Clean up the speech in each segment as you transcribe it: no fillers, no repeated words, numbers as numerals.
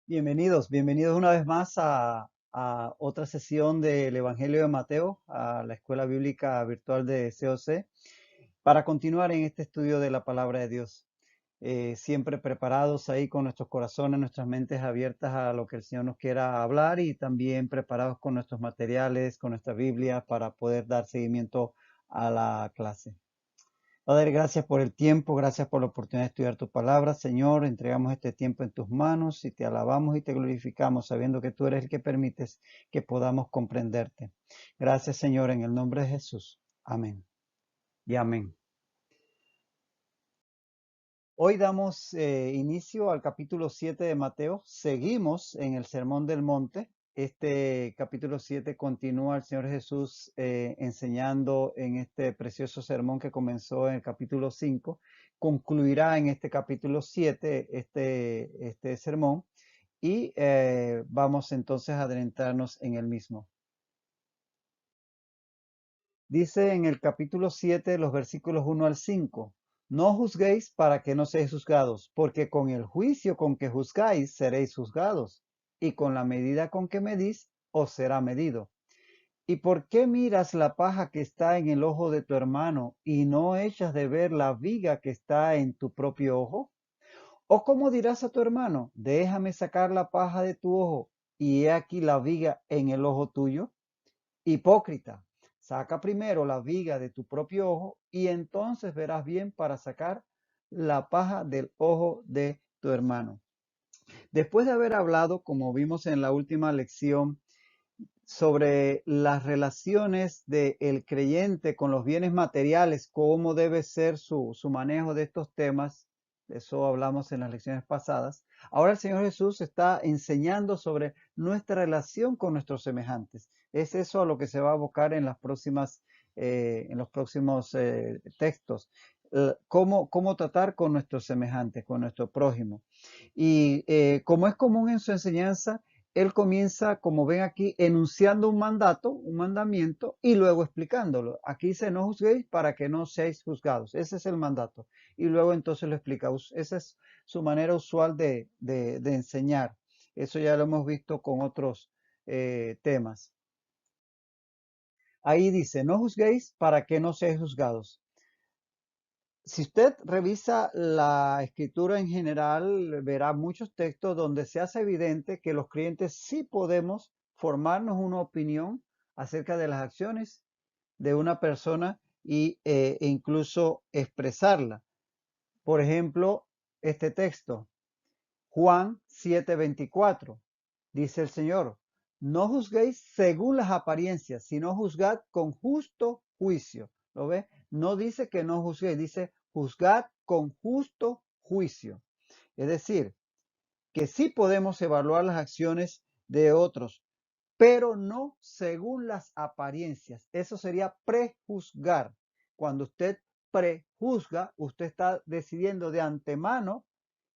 Bienvenidos una vez más a otra sesión del Evangelio de Mateo, a la Escuela Bíblica Virtual de COC, para continuar en este estudio de la Palabra de Dios. Siempre preparados ahí con nuestros corazones, nuestras mentes abiertas a lo que el Señor nos quiera hablar y también preparados con nuestros materiales, con nuestra Biblia para poder dar seguimiento a la clase. Padre, gracias por el tiempo, gracias por la oportunidad de estudiar tu palabra. Señor, entregamos este tiempo en tus manos y te alabamos y te glorificamos, sabiendo que tú eres el que permites que podamos comprenderte. Gracias, Señor, en el nombre de Jesús. Amén y amén. Hoy damos inicio al capítulo 7 de Mateo. Seguimos en el Sermón del Monte. Este capítulo 7 continúa el Señor Jesús enseñando en este precioso sermón que comenzó en el capítulo 5. Concluirá en este capítulo 7 este sermón y vamos entonces a adentrarnos en el mismo. Dice en el capítulo 7, los versículos 1 al 5, no juzguéis para que no seáis juzgados, porque con el juicio con que juzgáis seréis juzgados, y con la medida con que medís os será medido. ¿Y por qué miras la paja que está en el ojo de tu hermano y no echas de ver la viga que está en tu propio ojo? ¿O cómo dirás a tu hermano, déjame sacar la paja de tu ojo, y he aquí la viga en el ojo tuyo? Hipócrita, saca primero la viga de tu propio ojo y entonces verás bien para sacar la paja del ojo de tu hermano. Después de haber hablado, como vimos en la última lección, sobre las relaciones del creyente con los bienes materiales, cómo debe ser su manejo de estos temas, de eso hablamos en las lecciones pasadas. Ahora el Señor Jesús está enseñando sobre nuestra relación con nuestros semejantes. Es eso a lo que se va a abocar en en los próximos textos. Cómo tratar con nuestros semejantes, con nuestro prójimo. Y como es común en su enseñanza, él comienza, como ven aquí, enunciando un mandato, un mandamiento, y luego explicándolo. Aquí dice, no juzguéis para que no seáis juzgados. Ese es el mandato. Y luego entonces lo explica. Esa es su manera usual de enseñar. Eso ya lo hemos visto con otros temas. Ahí dice, no juzguéis para que no seáis juzgados. Si usted revisa la escritura en general, verá muchos textos donde se hace evidente que los creyentes sí podemos formarnos una opinión acerca de las acciones de una persona e incluso expresarla. Por ejemplo, este texto, Juan 7:24, dice el Señor, no juzguéis según las apariencias, sino juzgad con justo juicio. ¿Lo ve? No dice que no juzguéis, dice juzgad con justo juicio. Es decir, que sí podemos evaluar las acciones de otros, pero no según las apariencias. Eso sería prejuzgar. Cuando usted prejuzga, usted está decidiendo de antemano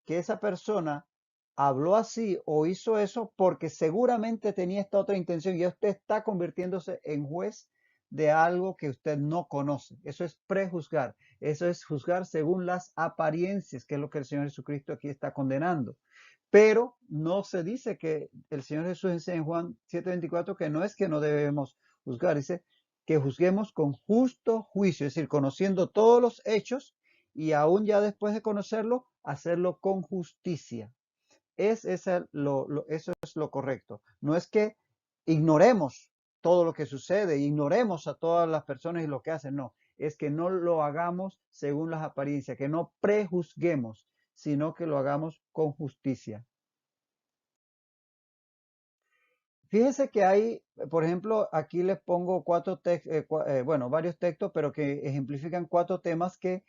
que esa persona habló así o hizo eso porque seguramente tenía esta otra intención y usted está convirtiéndose en juez de algo que usted no conoce. Eso es prejuzgar. Eso es juzgar según las apariencias, que es lo que el Señor Jesucristo aquí está condenando. Pero no se dice que el Señor Jesús enseña en Juan 7:24 que no es que no debemos juzgar, dice que juzguemos con justo juicio, es decir, conociendo todos los hechos y aún ya después de conocerlo, hacerlo con justicia. Eso es lo correcto. No es que ignoremos todo lo que sucede, ignoremos a todas las personas y lo que hacen, no. Es que no lo hagamos según las apariencias, que no prejuzguemos, sino que lo hagamos con justicia. Fíjese que hay, por ejemplo, aquí les pongo varios textos, pero que ejemplifican cuatro temas que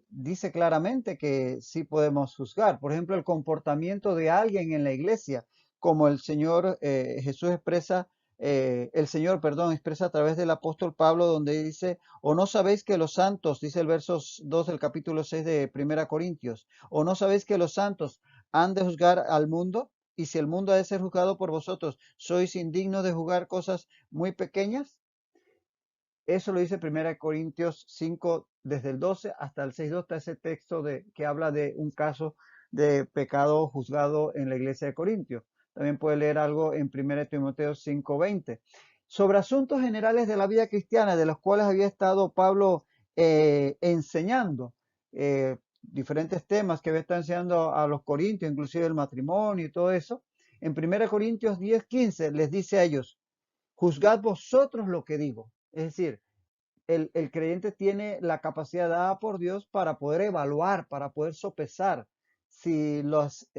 dice claramente que sí podemos juzgar. Por ejemplo, el comportamiento de alguien en la iglesia, como el Señor Jesús expresa, expresa a través del apóstol Pablo, donde dice, o no sabéis que los santos, dice el verso 2 del capítulo 6 de Primera Corintios, o no sabéis que los santos han de juzgar al mundo. Y si el mundo ha de ser juzgado por vosotros, ¿sois indignos de juzgar cosas muy pequeñas? Eso lo dice 1 Corintios 5, desde el 12 hasta el 6:2, está ese texto que habla de un caso de pecado juzgado en la iglesia de Corintios. También puede leer algo en 1 Timoteo 5:20. Sobre asuntos generales de la vida cristiana, de los cuales había estado Pablo enseñando, diferentes temas que había estado enseñando a los corintios, inclusive el matrimonio y todo eso. En 1 Corintios 10:15 les dice a ellos, juzgad vosotros lo que digo. Es decir, el creyente tiene la capacidad dada por Dios para poder evaluar, para poder sopesar si los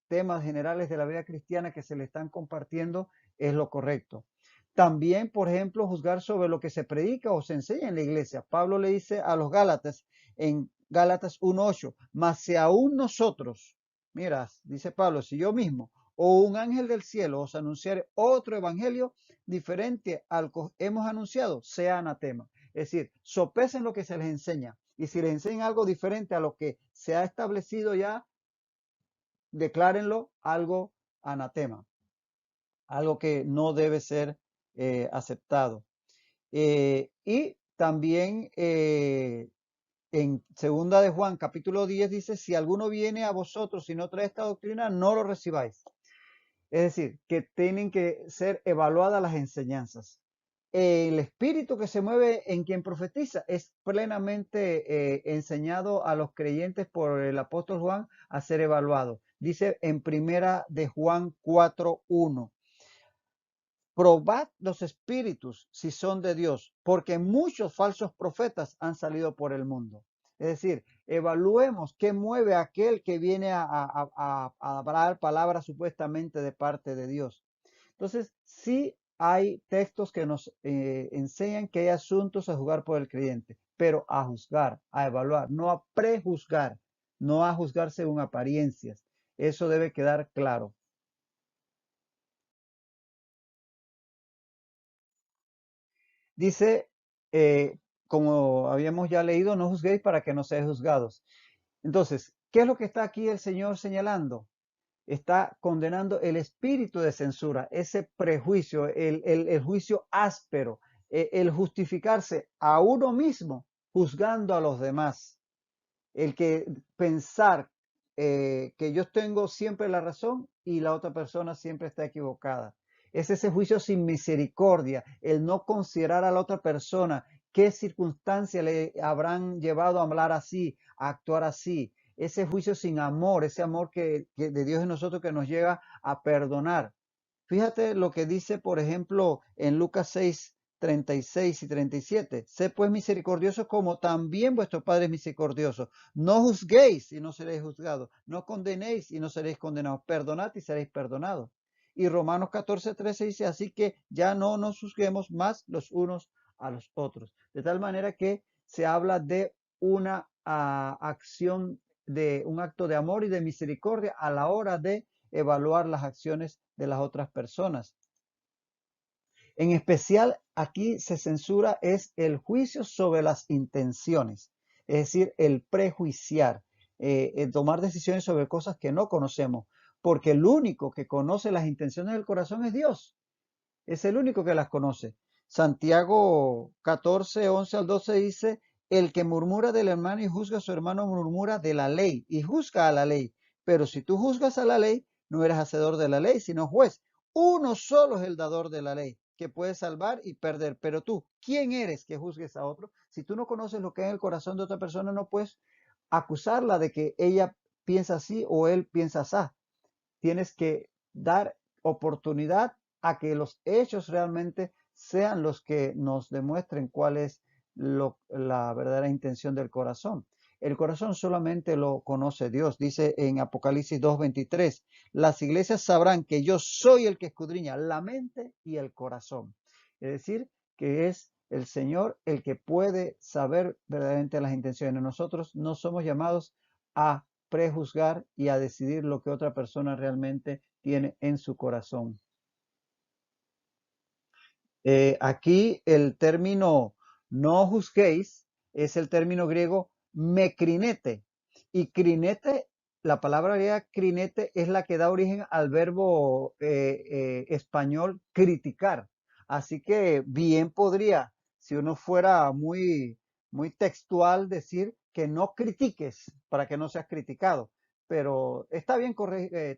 temas generales de la vida cristiana que se le están compartiendo es lo correcto. También, por ejemplo, juzgar sobre lo que se predica o se enseña en la iglesia. Pablo le dice a los Gálatas en Gálatas 1:8, mas si aún nosotros, mira, dice Pablo, si yo mismo o un ángel del cielo os anunciare otro evangelio diferente al que hemos anunciado, sea anatema. Es decir, sopesen lo que se les enseña. Y si les enseñan algo diferente a lo que se ha establecido ya, declárenlo algo anatema, algo que no debe ser aceptado. Y también en segunda de Juan, capítulo 10, dice, si alguno viene a vosotros y no trae esta doctrina, no lo recibáis. Es decir, que tienen que ser evaluadas las enseñanzas. El espíritu que se mueve en quien profetiza es plenamente enseñado a los creyentes por el apóstol Juan a ser evaluado. Dice en primera de Juan 4:1. Probad los espíritus si son de Dios, porque muchos falsos profetas han salido por el mundo. Es decir, evaluemos qué mueve a aquel que viene a hablar palabras supuestamente de parte de Dios. Entonces, sí hay textos que nos enseñan que hay asuntos a juzgar por el creyente, pero a juzgar, a evaluar, no a prejuzgar, no a juzgar según apariencias. Eso debe quedar claro. Dice, como habíamos ya leído, no juzguéis para que no seáis juzgados. Entonces, ¿qué es lo que está aquí el Señor señalando? Está condenando el espíritu de censura, ese prejuicio, el juicio áspero, el justificarse a uno mismo juzgando a los demás, el que pensar que yo tengo siempre la razón y la otra persona siempre está equivocada. Es ese juicio sin misericordia, el no considerar a la otra persona qué circunstancias le habrán llevado a hablar así, a actuar así. Ese juicio sin amor, ese amor que de Dios en nosotros que nos llega a perdonar. Fíjate lo que dice, por ejemplo, en Lucas 6:36 y 37. Sé pues misericordiosos como también vuestro Padre es misericordioso. No juzguéis y no seréis juzgados. No condenéis y no seréis condenados. Perdonad y seréis perdonados. Y Romanos 14:13 dice, así que ya no nos juzguemos más los unos a los otros. De tal manera que se habla de una acción, de un acto de amor y de misericordia a la hora de evaluar las acciones de las otras personas. En especial, aquí se censura es el juicio sobre las intenciones, es decir, el prejuiciar, el tomar decisiones sobre cosas que no conocemos, porque el único que conoce las intenciones del corazón es Dios, es el único que las conoce. Santiago 14:11 al 12 dice, el que murmura del hermano y juzga a su hermano murmura de la ley y juzga a la ley. Pero si tú juzgas a la ley, no eres hacedor de la ley, sino juez. Uno solo es el dador de la ley, que puede salvar y perder. Pero tú, ¿quién eres que juzgues a otro? Si tú no conoces lo que hay en el corazón de otra persona, no puedes acusarla de que ella piensa así o él piensa así. Tienes que dar oportunidad a que los hechos realmente sean los que nos demuestren cuál es la verdadera intención del corazón. El corazón solamente lo conoce Dios. Dice en Apocalipsis 2:23, las iglesias sabrán que yo soy el que escudriña la mente y el corazón. Es decir, que es el Señor el que puede saber verdaderamente las intenciones. Nosotros no somos llamados a prejuzgar y a decidir lo que otra persona realmente tiene en su corazón. Aquí el término no juzguéis es el término griego mecrinete. Y crinete, la palabra griega crinete es la que da origen al verbo español criticar. Así que bien podría, si uno fuera muy textual, decir que no critiques para que no seas criticado. pero está bien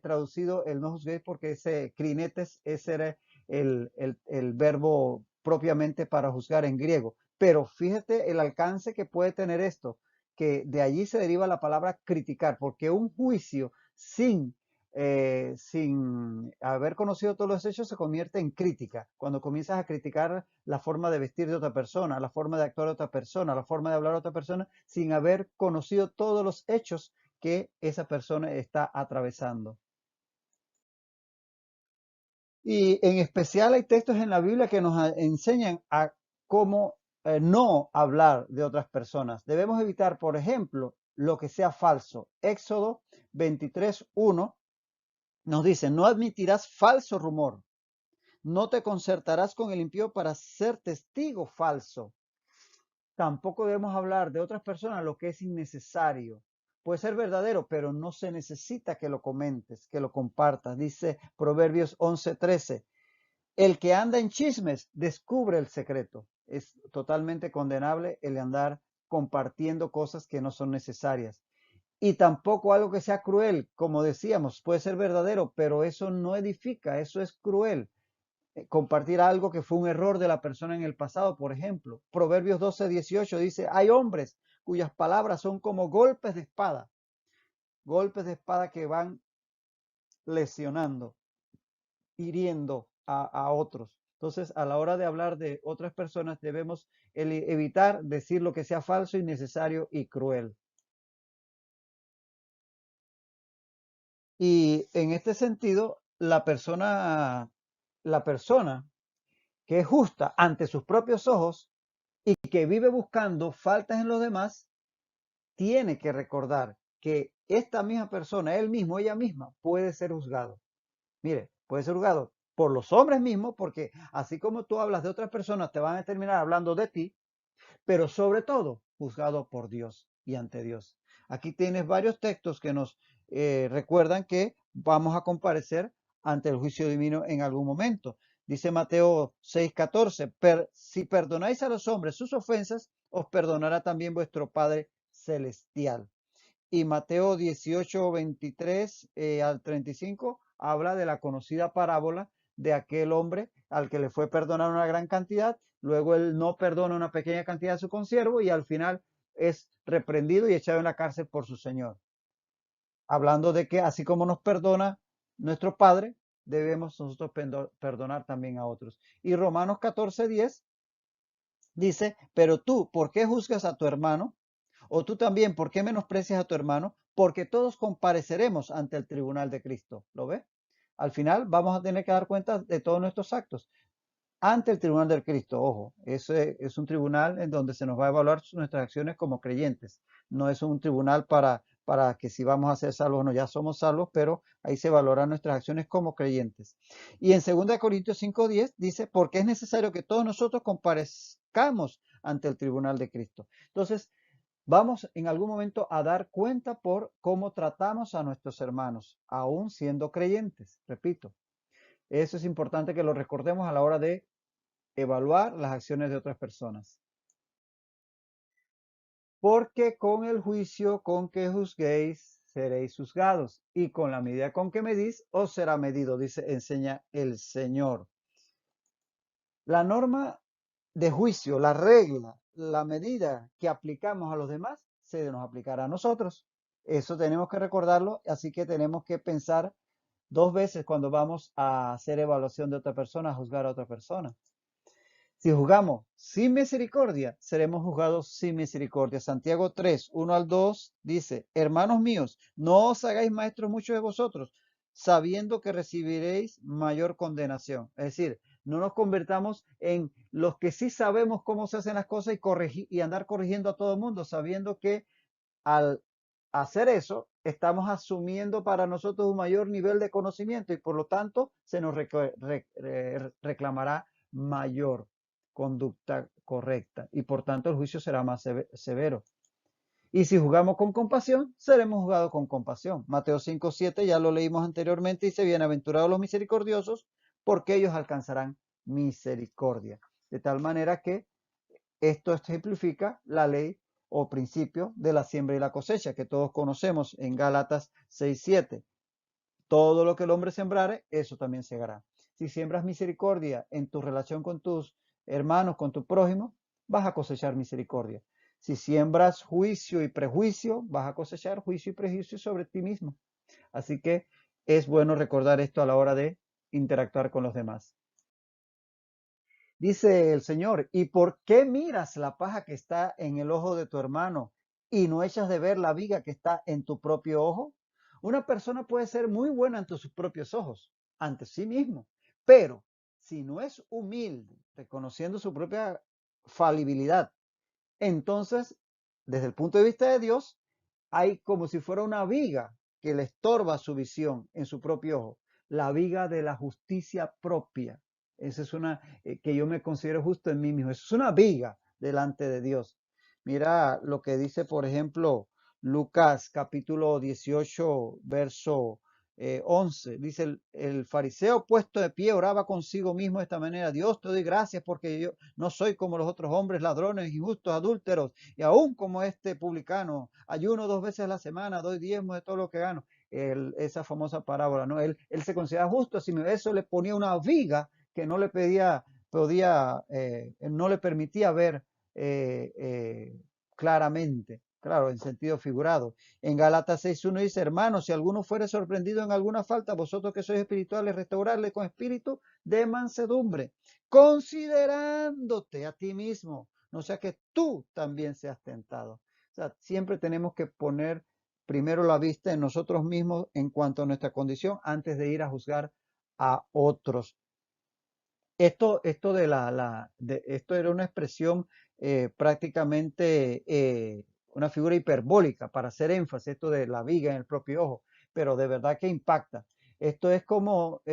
traducido el no juzguéis porque ese krinetes, ese era el verbo propiamente para juzgar en griego. Pero fíjate el alcance que puede tener esto, que de allí se deriva la palabra criticar, porque un juicio sin haber conocido todos los hechos se convierte en crítica. Cuando comienzas a criticar la forma de vestir de otra persona, la forma de actuar de otra persona, la forma de hablar de otra persona, sin haber conocido todos los hechos que esa persona está atravesando. Y en especial hay textos en la Biblia que nos enseñan a cómo no hablar de otras personas. Debemos evitar, por ejemplo, lo que sea falso. Éxodo 23:1 nos dice, no admitirás falso rumor, no te concertarás con el impío para ser testigo falso. Tampoco debemos hablar de otras personas lo que es innecesario. Puede ser verdadero, pero no se necesita que lo comentes, que lo compartas. Dice Proverbios 11:13, el que anda en chismes descubre el secreto. Es totalmente condenable el andar compartiendo cosas que no son necesarias. Y tampoco algo que sea cruel, como decíamos, puede ser verdadero, pero eso no edifica, eso es cruel. Compartir algo que fue un error de la persona en el pasado, por ejemplo. Proverbios 12:18 dice, hay hombres cuyas palabras son como golpes de espada que van lesionando, hiriendo a otros. Entonces, a la hora de hablar de otras personas, debemos evitar decir lo que sea falso, innecesario y cruel. Y en este sentido, la persona que es justa ante sus propios ojos y que vive buscando faltas en los demás, tiene que recordar que esta misma persona, él mismo, ella misma, puede ser juzgado. Mire, puede ser juzgado por los hombres mismos, porque así como tú hablas de otras personas, te van a terminar hablando de ti, pero sobre todo juzgado por Dios y ante Dios. Aquí tienes varios textos que nos recuerdan que vamos a comparecer ante el juicio divino en algún momento. Dice Mateo 6:14, si perdonáis a los hombres sus ofensas, os perdonará también vuestro Padre Celestial. Y Mateo 18:23 al 35 habla de la conocida parábola de aquel hombre al que le fue perdonada una gran cantidad, luego él no perdona una pequeña cantidad de su consiervo y al final es reprendido y echado en la cárcel por su señor. Hablando de que así como nos perdona nuestro Padre, debemos nosotros perdonar también a otros. Y Romanos 14:10 dice, pero tú, ¿por qué juzgas a tu hermano? O tú también, ¿por qué menosprecias a tu hermano? Porque todos compareceremos ante el tribunal de Cristo. ¿Lo ves? Al final vamos a tener que dar cuenta de todos nuestros actos ante el tribunal del Cristo. Ojo, ese es un tribunal en donde se nos va a evaluar nuestras acciones como creyentes. No es un tribunal para que si vamos a ser salvos o no, ya somos salvos, pero ahí se evaluarán nuestras acciones como creyentes. Y en 2 Corintios 5:10 dice, porque es necesario que todos nosotros comparezcamos ante el tribunal de Cristo. Entonces, vamos en algún momento a dar cuenta por cómo tratamos a nuestros hermanos, aún siendo creyentes. Repito, eso es importante que lo recordemos a la hora de evaluar las acciones de otras personas. Porque con el juicio con que juzguéis, seréis juzgados, y con la medida con que medís, os será medido, enseña el Señor. La norma de juicio, la regla, la medida que aplicamos a los demás, se nos aplicará a nosotros. Eso tenemos que recordarlo, así que tenemos que pensar dos veces cuando vamos a hacer evaluación de otra persona, a juzgar a otra persona. Si juzgamos sin misericordia, seremos juzgados sin misericordia. Santiago 3, 1 al 2 dice, hermanos míos, no os hagáis maestros muchos de vosotros, sabiendo que recibiréis mayor condenación. Es decir, no nos convertamos en los que sí sabemos cómo se hacen las cosas y andar corrigiendo a todo el mundo, sabiendo que al hacer eso, estamos asumiendo para nosotros un mayor nivel de conocimiento y por lo tanto se nos reclamará mayor conducta correcta y por tanto el juicio será más severo. Y si juzgamos con compasión, seremos juzgados con compasión. Mateo 5:7 ya lo leímos anteriormente, dice, bienaventurados los misericordiosos, porque ellos alcanzarán misericordia. De tal manera que esto ejemplifica la ley o principio de la siembra y la cosecha, que todos conocemos en Gálatas 6:7. Todo lo que el hombre sembrare, eso también segará. Si siembras misericordia en tu relación con tus hermanos, con tu prójimo, vas a cosechar misericordia. Si siembras juicio y prejuicio, vas a cosechar juicio y prejuicio sobre ti mismo. Así que es bueno recordar esto a la hora de interactuar con los demás. Dice el Señor, ¿y por qué miras la paja que está en el ojo de tu hermano y no echas de ver la viga que está en tu propio ojo? Una persona puede ser muy buena ante sus propios ojos, ante sí mismo, pero si no es humilde, reconociendo su propia falibilidad, entonces, desde el punto de vista de Dios, hay como si fuera una viga que le estorba su visión en su propio ojo, la viga de la justicia propia. Esa es una que yo me considero justo en mí mismo. Eso es una viga delante de Dios. Mira lo que dice, por ejemplo, Lucas capítulo 18, verso 11. Dice, el fariseo puesto de pie oraba consigo mismo de esta manera: Dios, te doy gracias porque yo no soy como los otros hombres, ladrones, injustos, adúlteros, y aún como este publicano. Ayuno 2 veces a la semana, doy diezmos de todo lo que gano. Esa famosa parábola, ¿no? Él se considera justo, así eso le ponía una viga que no le no le permitía ver claramente, claro, en sentido figurado. En Gálatas 6:1 dice, hermanos, si alguno fuere sorprendido en alguna falta, vosotros que sois espirituales, restaurarle con espíritu de mansedumbre, considerándote a ti mismo, no sea que tú también seas tentado. O sea, siempre tenemos que poner primero la vista en nosotros mismos en cuanto a nuestra condición antes de ir a juzgar a otros. Esto era una expresión prácticamente una figura hiperbólica para hacer énfasis, esto de la viga en el propio ojo, pero de verdad que impacta. Esto es como,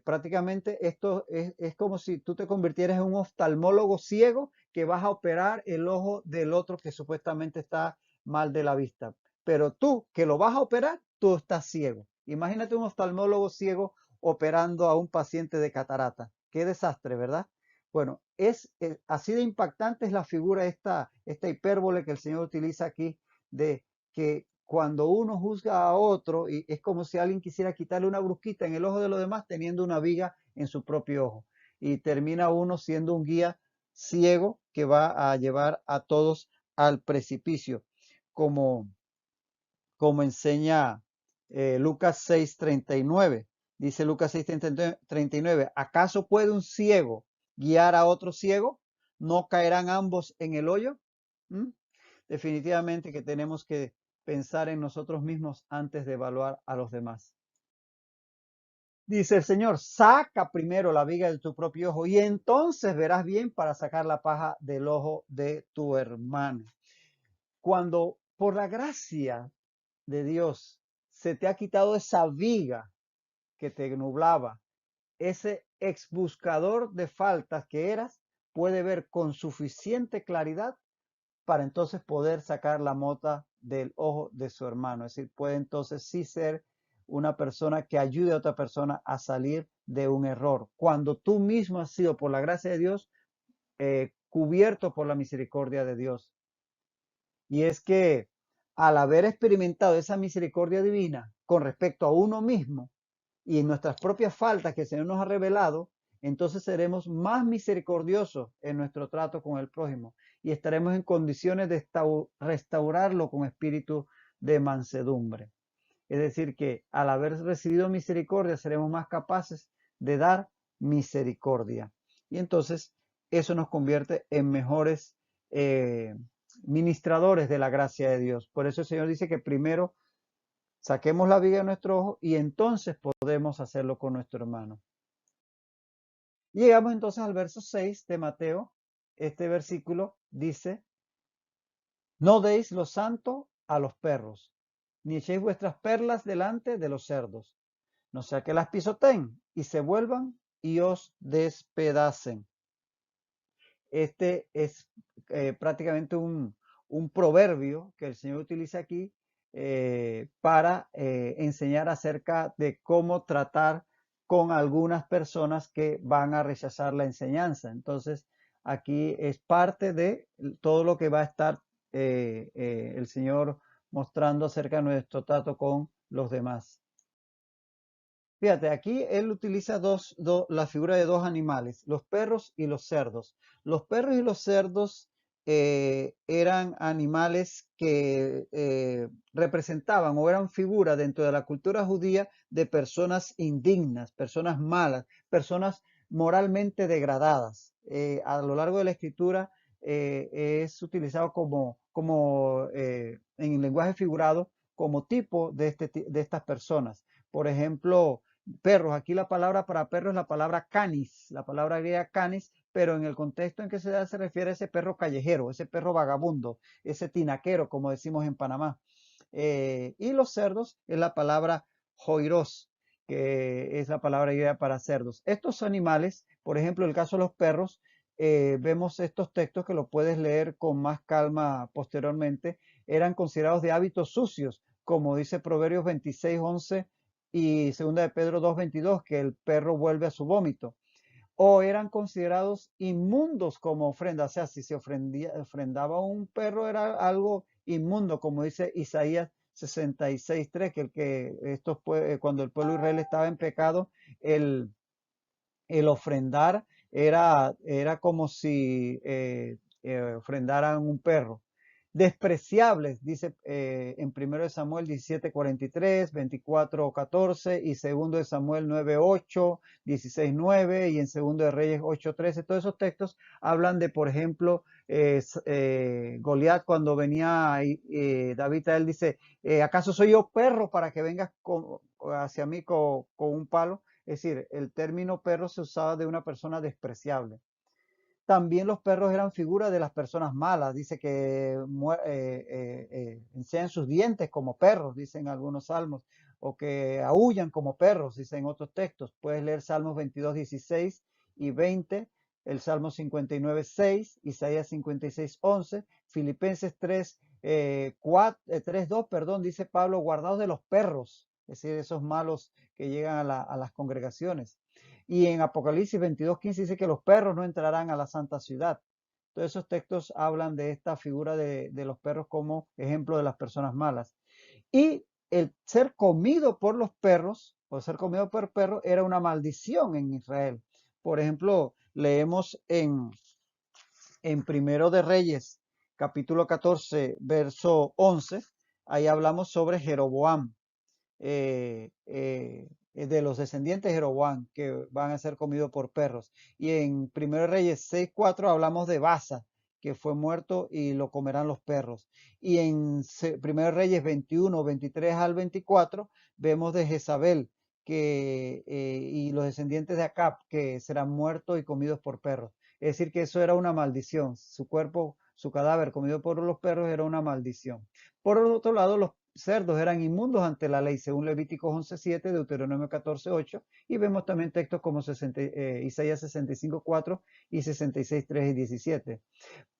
prácticamente, esto es como si tú te convirtieras en un oftalmólogo ciego que vas a operar el ojo del otro que supuestamente está mal de la vista. Pero tú que lo vas a operar, tú estás ciego. Imagínate un oftalmólogo ciego operando a un paciente de catarata. Qué desastre, ¿verdad? Bueno, así de impactante es la figura, esta hipérbole que el Señor utiliza aquí, de que cuando uno juzga a otro, y es como si alguien quisiera quitarle una brusquita en el ojo de los demás teniendo una viga en su propio ojo. Y termina uno siendo un guía ciego que va a llevar a todos al precipicio, como, como enseña Lucas 6:39. Dice Lucas 6:39, ¿acaso puede un ciego guiar a otro ciego? ¿No caerán ambos en el hoyo? ¿Mm? Definitivamente que tenemos que pensar en nosotros mismos antes de evaluar a los demás. Dice el Señor, saca primero la viga de tu propio ojo y entonces verás bien para sacar la paja del ojo de tu hermano. Cuando por la gracia de Dios se te ha quitado esa viga que te nublaba, ese exbuscador de faltas que eras, puede ver con suficiente claridad para entonces poder sacar la mota del ojo de su hermano. Es decir, puede entonces sí ser una persona que ayude a otra persona a salir de un error. Cuando tú mismo has sido, por la gracia de Dios, cubierto por la misericordia de Dios. Y es que al haber experimentado esa misericordia divina con respecto a uno mismo y en nuestras propias faltas que el Señor nos ha revelado, entonces seremos más misericordiosos en nuestro trato con el prójimo y estaremos en condiciones de restaurarlo con espíritu de mansedumbre. Es decir, que al haber recibido misericordia seremos más capaces de dar misericordia. Y entonces eso nos convierte en mejores ministradores de la gracia de Dios. Por eso el Señor dice que primero saquemos la viga de nuestro ojo y entonces podemos hacerlo con nuestro hermano. Llegamos entonces al verso 6 de Mateo. Este versículo dice, no deis lo santo a los perros, ni echéis vuestras perlas delante de los cerdos, no sea que las pisoteen y se vuelvan y os despedacen. Este es prácticamente un proverbio que el Señor utiliza aquí para enseñar acerca de cómo tratar con algunas personas que van a rechazar la enseñanza. Entonces, aquí es parte de todo lo que va a estar el Señor mostrando acerca de nuestro trato con los demás. Fíjate, aquí él utiliza la figura de dos animales, los perros y los cerdos. Los perros y los cerdos eran animales que representaban o eran figuras dentro de la cultura judía de personas indignas, personas malas, personas moralmente degradadas. A lo largo de la escritura es utilizado en lenguaje figurado como tipo de estas personas. Por ejemplo, perros. Aquí la palabra para perro es la palabra canis, la palabra griega canis, pero en el contexto en que se da se refiere a ese perro callejero, ese perro vagabundo, ese tinaquero, como decimos en Panamá. Y los cerdos es la palabra joiros, que es la palabra griega para cerdos. Estos animales, por ejemplo, en el caso de los perros, vemos estos textos que lo puedes leer con más calma posteriormente, eran considerados de hábitos sucios, como dice Proverbios 26:11 y segunda de Pedro 2:22, que el perro vuelve a su vómito. O eran considerados inmundos como ofrenda, o sea, si se ofrendaba un perro era algo inmundo, como dice Isaías 66:3, cuando el pueblo de Israel estaba en pecado, el, el ofrendar era como si ofrendaran un perro. Despreciables, dice en 1 Samuel 17:43, 24:14 y 2 Samuel 9:8, 16:9 y en 2 de Reyes 8:13. Todos esos textos hablan de, por ejemplo, Goliat cuando venía David a él dice, ¿acaso soy yo perro para que vengas hacia mí con un palo? Es decir, el término perro se usaba de una persona despreciable. También los perros eran figuras de las personas malas. Dice que enseñan sus dientes como perros, dicen algunos salmos, o que aullan como perros, dicen otros textos. Puedes leer Salmos 22:16 y 20, el Salmo 59:6, Isaías 56:11, Filipenses 3:2, perdón, dice Pablo, guardados de los perros, es decir, esos malos que llegan a las congregaciones. Y en Apocalipsis 22:15 dice que los perros no entrarán a la santa ciudad. Todos esos textos hablan de esta figura de los perros como ejemplo de las personas malas. Y el ser comido por los perros, o ser comido por perros, era una maldición en Israel. Por ejemplo, leemos en Primero de Reyes, capítulo 14, verso 11, ahí hablamos sobre Jeroboam de los descendientes de Jeroboam que van a ser comidos por perros. Y en 1 Reyes 6:4 hablamos de Baza, que fue muerto y lo comerán los perros. Y en 1 Reyes 21:23 al 24 vemos de Jezabel y los descendientes de Acab que serán muertos y comidos por perros. Es decir, que eso era una maldición. Su cuerpo, su cadáver comido por los perros era una maldición. Por otro lado, los cerdos eran inmundos ante la ley, según Levíticos 11:7, Deuteronomio 14:8, y vemos también textos como Isaías 65:4 y 66:3 y 17.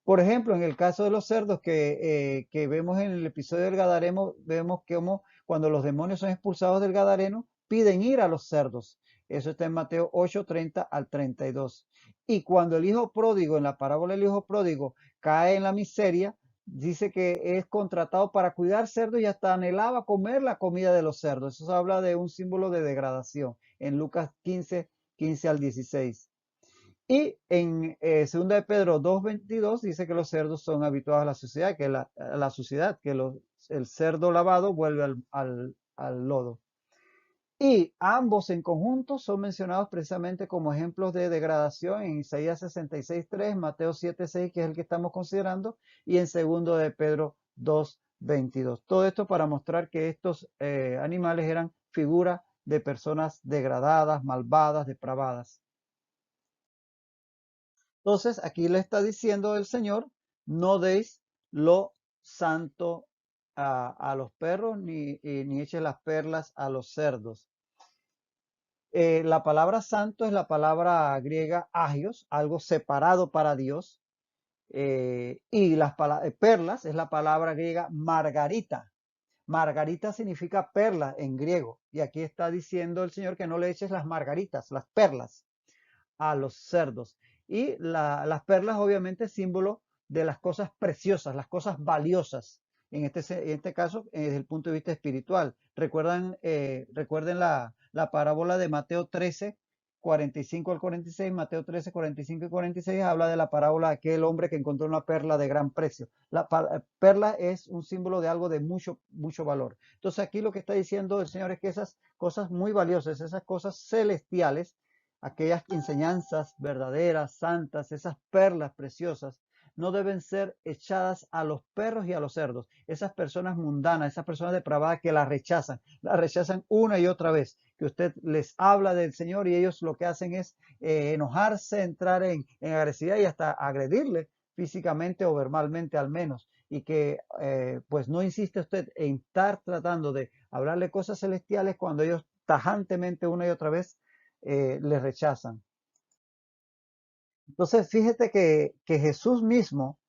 Por ejemplo, en el caso de los cerdos que vemos en el episodio del Gadareno, vemos cómo cuando los demonios son expulsados del Gadareno, piden ir a los cerdos. Eso está en Mateo 8:30 al 32. Y cuando el hijo pródigo, en la parábola del hijo pródigo, cae en la miseria, dice que es contratado para cuidar cerdos y hasta anhelaba comer la comida de los cerdos. Eso habla de un símbolo de degradación en Lucas 15 al 16. Y en 2 de Pedro 2:22 dice que los cerdos son habituados a la suciedad, el cerdo lavado vuelve al lodo. Y ambos en conjunto son mencionados precisamente como ejemplos de degradación en Isaías 66:3, Mateo 7:6, que es el que estamos considerando, y en 2 de Pedro 2:22. Todo esto para mostrar que estos animales eran figuras de personas degradadas, malvadas, depravadas. Entonces, aquí le está diciendo el Señor, no deis lo santo a los perros, ni eches las perlas a los cerdos. La palabra santo es la palabra griega agios, algo separado para Dios, y las perlas es la palabra griega margarita. Margarita significa perla en griego, y aquí está diciendo el Señor que no le eches las margaritas, las perlas, a los cerdos. Y las perlas, obviamente, símbolo de las cosas preciosas, las cosas valiosas. En este caso, desde el punto de vista espiritual. Recuerden la parábola de Mateo 13, 45 al 46. Mateo 13, 45 y 46 habla de la parábola de aquel hombre que encontró una perla de gran precio. La perla es un símbolo de algo de mucho, mucho valor. Entonces aquí lo que está diciendo el Señor es que esas cosas muy valiosas, esas cosas celestiales, aquellas enseñanzas verdaderas, santas, esas perlas preciosas, no deben ser echadas a los perros y a los cerdos. Esas personas mundanas, esas personas depravadas que la rechazan una y otra vez, que usted les habla del Señor y ellos lo que hacen es enojarse, entrar en agresividad y hasta agredirle físicamente o verbalmente al menos. Y que pues no insiste usted en estar tratando de hablarle cosas celestiales cuando ellos tajantemente una y otra vez le rechazan. Entonces, fíjate que Jesús mismo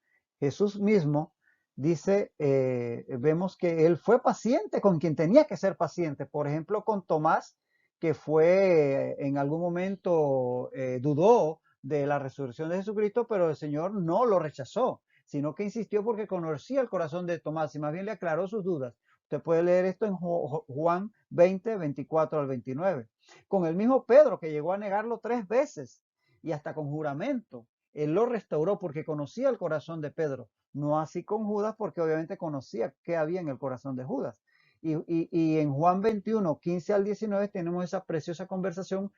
dice, vemos que él fue paciente con quien tenía que ser paciente. Por ejemplo, con Tomás, que fue en algún momento dudó de la resurrección de Jesucristo, pero el Señor no lo rechazó, sino que insistió porque conocía el corazón de Tomás y más bien le aclaró sus dudas. Usted puede leer esto en Juan 20, 24 al 29. Con el mismo Pedro, que llegó a negarlo 3 veces y hasta con juramento. Él lo restauró porque conocía el corazón de Pedro, no así con Judas porque obviamente conocía qué había en el corazón de Judas. Y en Juan 21, 15 al 19 tenemos esa preciosa conversación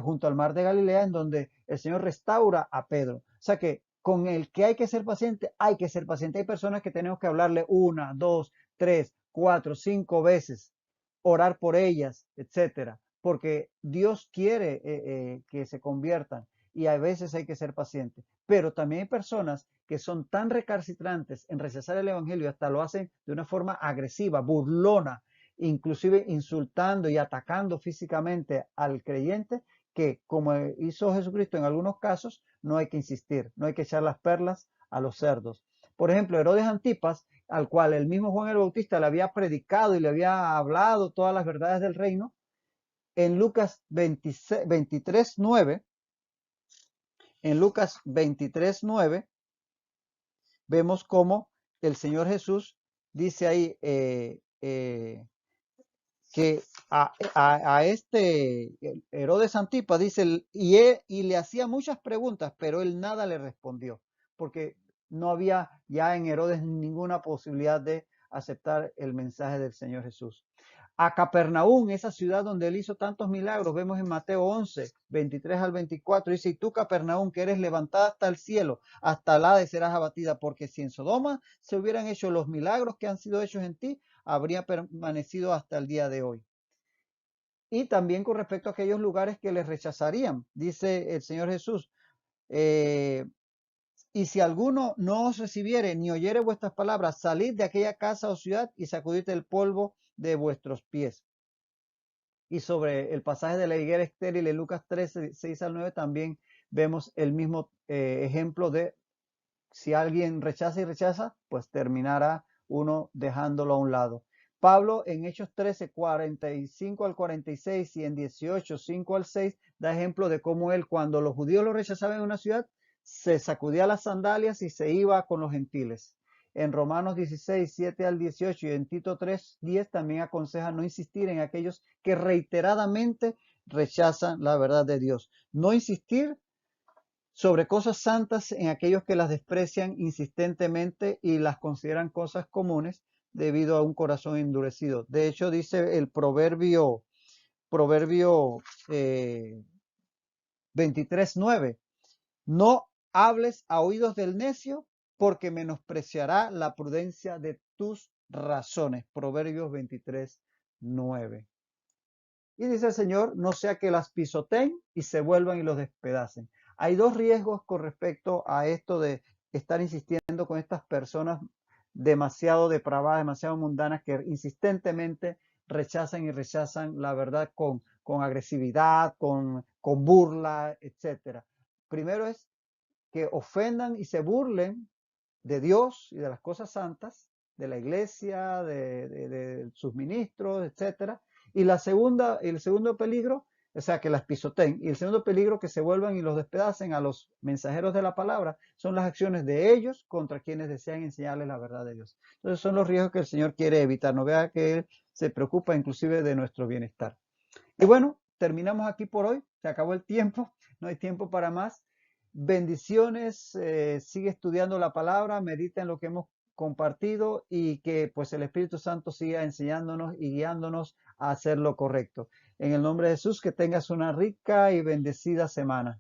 junto al mar de Galilea en donde el Señor restaura a Pedro. O sea que con el que hay que ser paciente, hay que ser paciente. Hay personas que tenemos que hablarle 1, 2, 3, 4, 5 veces, orar por ellas, etcétera, porque Dios quiere que se conviertan y a veces hay que ser paciente. Pero también hay personas que son tan recalcitrantes en rechazar el evangelio, hasta lo hacen de una forma agresiva, burlona, inclusive insultando y atacando físicamente al creyente, que como hizo Jesucristo en algunos casos, no hay que insistir, no hay que echar las perlas a los cerdos. Por ejemplo, Herodes Antipas, al cual el mismo Juan el Bautista le había predicado y le había hablado todas las verdades del reino, en Lucas 23, 9, en Lucas 23, 9, vemos cómo el Señor Jesús dice ahí que a este Herodes Antipas, dice, y le hacía muchas preguntas, pero él nada le respondió, porque no había ya en Herodes ninguna posibilidad de aceptar el mensaje del Señor Jesús. A Capernaum, esa ciudad donde él hizo tantos milagros, vemos en Mateo 11, 23 al 24, dice, y tú Capernaum, que eres levantada hasta el cielo, hasta el Hades serás abatida, porque si en Sodoma se hubieran hecho los milagros que han sido hechos en ti, habría permanecido hasta el día de hoy. Y también con respecto a aquellos lugares que les rechazarían, dice el Señor Jesús, y si alguno no os recibiere ni oyere vuestras palabras, salid de aquella casa o ciudad y sacudid el polvo de vuestros pies. Y sobre el pasaje de la higuera estéril en Lucas 13, 6 al 9, también vemos el mismo ejemplo de si alguien rechaza y rechaza, pues terminará uno dejándolo a un lado. Pablo en Hechos 13, 45 al 46 y en 18, 5 al 6, da ejemplo de cómo él, cuando los judíos lo rechazaban en una ciudad, se sacudía las sandalias y se iba con los gentiles. En Romanos 16, 7 al 18 y en Tito 3, 10 también aconseja no insistir en aquellos que reiteradamente rechazan la verdad de Dios. No insistir sobre cosas santas en aquellos que las desprecian insistentemente y las consideran cosas comunes debido a un corazón endurecido. De hecho, dice el proverbio 23:9, no hables a oídos del necio porque menospreciará la prudencia de tus razones. Proverbios 23:9. Y dice el Señor, no sea que las pisoteen y se vuelvan y los despedacen. Hay dos riesgos con respecto a esto de estar insistiendo con estas personas demasiado depravadas, demasiado mundanas, que insistentemente rechazan y rechazan la verdad con agresividad, con burla, etc. Primero es que ofendan y se burlen de Dios y de las cosas santas, de la iglesia, de sus ministros, etcétera. Y el segundo peligro o sea, que las pisoteen. Y el segundo peligro, que se vuelvan y los despedacen a los mensajeros de la palabra, son las acciones de ellos contra quienes desean enseñarles la verdad de Dios. Entonces son los riesgos que el Señor quiere evitar. No vea que Él se preocupa inclusive de nuestro bienestar. Y bueno, terminamos aquí por hoy. Se acabó el tiempo. No hay tiempo para más. Bendiciones. Sigue estudiando la palabra. Medita en lo que hemos compartido y que pues el Espíritu Santo siga enseñándonos y guiándonos a hacer lo correcto. En el nombre de Jesús, que tengas una rica y bendecida semana.